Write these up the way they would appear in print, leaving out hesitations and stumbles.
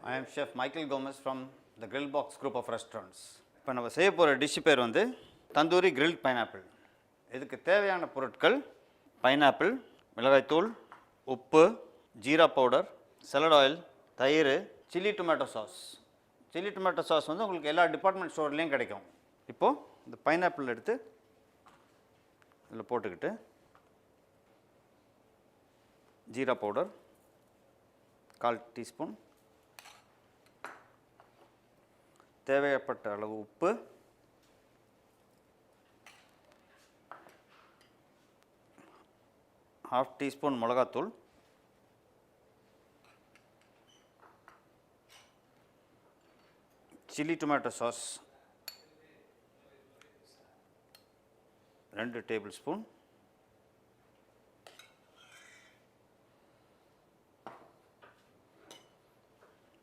I am Chef Michael Gomez from the Grill Box group of restaurants. இப்போ நம்ம செய்ய போகிற டிஷ் பேர் வந்து தந்தூரி கிரில்ட் பைனாப்பிள். இதுக்கு தேவையான பொருட்கள் பைனாப்பிள், மிளகாய்த்தூள், உப்பு, ஜீரா பவுடர், சலட் ஆயில், தயிர், chilli tomato sauce. Chilli tomato sauce வந்து உங்களுக்கு எல்லா டிபார்ட்மெண்ட் ஸ்டோர்லேயும் கிடைக்கும். இப்போது இந்த பைனாப்பிள் எடுத்து இதில் போட்டுக்கிட்டு ஜீரா பவுடர் 1/4 டீஸ்பூன், தேவைப்பட்ட அளவு உப்பு, ½ டீஸ்பூன் மிளகாத்தூள், chilli tomato sauce 2 table spoon,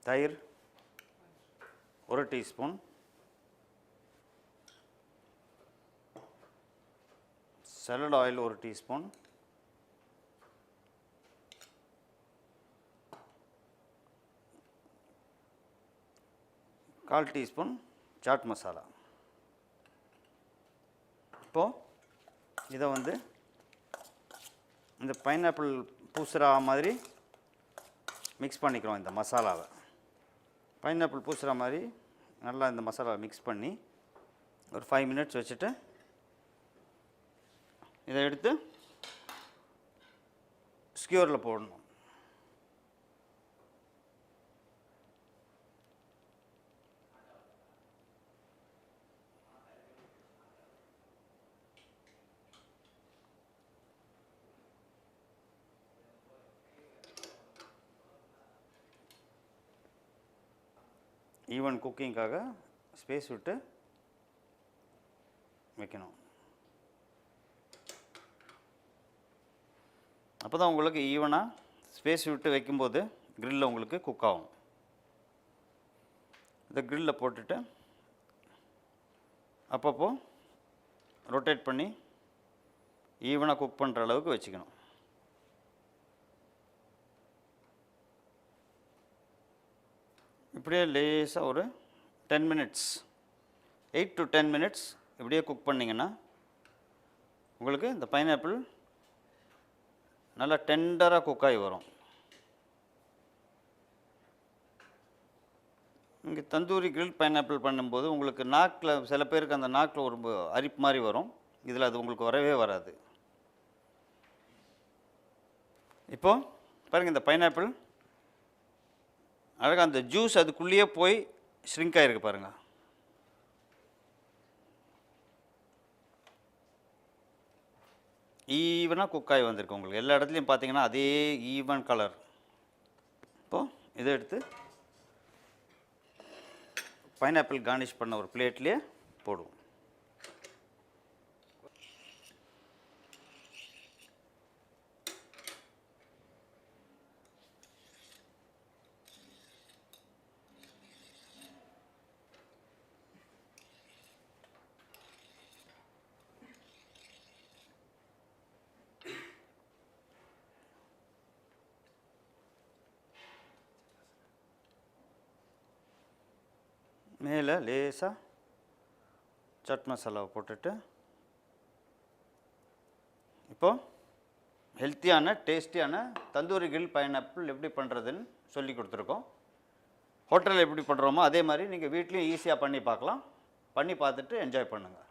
தயிர் 1 டீஸ்பூன், சலட் ஆயில் 1 டீஸ்பூன், கால் டீஸ்பூன் சாட் மசாலா. இப்போது இதை வந்து இந்த பைனாப்பிள் பூசுகிற மாதிரி மிக்ஸ் பண்ணிக்கிறோம். இந்த மசாலாவை பைனாப்பிள் பூசுகிற மாதிரி நல்லா இந்த மசாலாவை மிக்ஸ் பண்ணி ஒரு 5 மினிட்ஸ் வச்சுட்டு இதை எடுத்து ஸ்கியூரில் போடணும். ஈவன் குக்கிங்காக ஸ்பேஸ் விட்டு வைக்கணும். அப்போ தான் உங்களுக்கு ஈவனாக ஸ்பேஸ் விட்டு வைக்கும்போது க்ரில்லில் உங்களுக்கு குக் ஆகும். இந்த க்ரில்லில் போட்டுட்டு அப்பப்போ ரொட்டேட் பண்ணி ஈவனாக குக் பண்ணுற அளவுக்கு வச்சுக்கணும். இப்படியே லேசாக ஒரு 10 மினிட்ஸ் 8 to 10 மினிட்ஸ் இப்படியே குக் பண்ணிங்கன்னா உங்களுக்கு இந்த பைனாப்பிள் நல்லா டெண்டராக குக் ஆகி வரும். இங்கே தந்தூரி கிரில் பைனாப்பிள் பண்ணும்போது உங்களுக்கு நாக்கில் சில பேருக்கு அந்த நாக்கில் ஒரு அரிப்பு மாதிரி வரும். இதில் அது உங்களுக்கு வரவே வராது. இப்போது பாருங்கள், இந்த பைனாப்பிள் அழகாக அந்த ஜூஸ் அதுக்குள்ளேயே போய் ஷ்ரிங்க் ஆகிருக்கு பாருங்கள். ஈவனாக குக் ஆகி வந்திருக்கு உங்களுக்கு. எல்லா இடத்துலையும் பார்த்தீங்கன்னா அதே ஈவன் கலர். இப்போது இதை எடுத்து பைனாப்பிள் கார்னிஷ் பண்ண ஒரு பிளேட்லேயே போடுவோம். மேலே லேசாக சட் மசாலாவை போட்டுட்டு இப்போது ஹெல்த்தியான டேஸ்டியான தந்தூரி கிரில் பைனாப்பிள் எப்படி பண்ணுறதுன்னு சொல்லி கொடுத்துருக்கோம். ஹோட்டலில் எப்படி பண்ணுறோமோ அதே மாதிரி நீங்கள் வீட்லேயும் ஈஸியாக பண்ணி பார்க்கலாம். பண்ணி பார்த்துட்டு என்ஜாய் பண்ணுங்கள்.